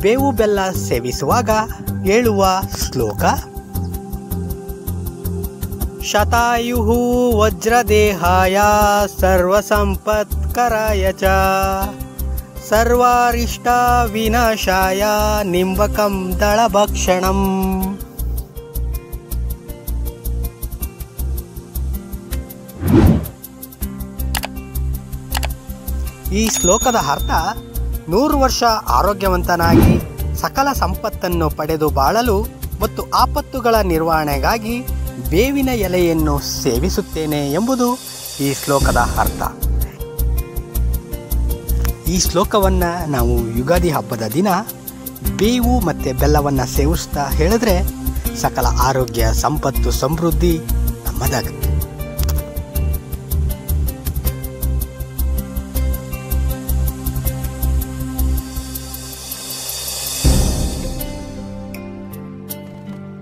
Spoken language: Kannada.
ಬೇವು ಬೆಲ್ಲ ಸೇವಿಸುವಾಗ ಹೇಳುವ ಶ್ಲೋಕ: ಶತಾಯುಃ ವಜ್ರದೇಹಾಯ ಸರ್ವಸಂಪತ್ಕರಾಯ ಚ ಸರ್ವಾರಿಷ್ಟ ವಿನಾಶಾಯ ನಿಂಬಕಂ ದಳಭಕ್ಷಣಂ. ಈ ಶ್ಲೋಕದ ಅರ್ಥ 100 ವರ್ಷ ಆರೋಗ್ಯವಂತನಾಗಿ ಸಕಲ ಸಂಪತ್ತನ್ನು ಪಡೆದು ಬಾಳಲು ಮತ್ತು ಆಪತ್ತುಗಳ ನಿರ್ವಹಣೆಗಾಗಿ ಬೇವಿನ ಎಲೆಯನ್ನು ಸೇವಿಸುತ್ತೇನೆ ಎಂಬುದು ಈ ಶ್ಲೋಕದ ಅರ್ಥ. ಈ ಶ್ಲೋಕವನ್ನು ನಾವು ಯುಗಾದಿ ಹಬ್ಬದ ದಿನ ಬೇವು ಮತ್ತು ಬೆಲ್ಲವನ್ನು ಸೇವಿಸ್ತಾ ಹೇಳಿದ್ರೆ ಸಕಲ ಆರೋಗ್ಯ, ಸಂಪತ್ತು, ಸಮೃದ್ಧಿ ನಮ್ಮದಾಗುತ್ತೆ.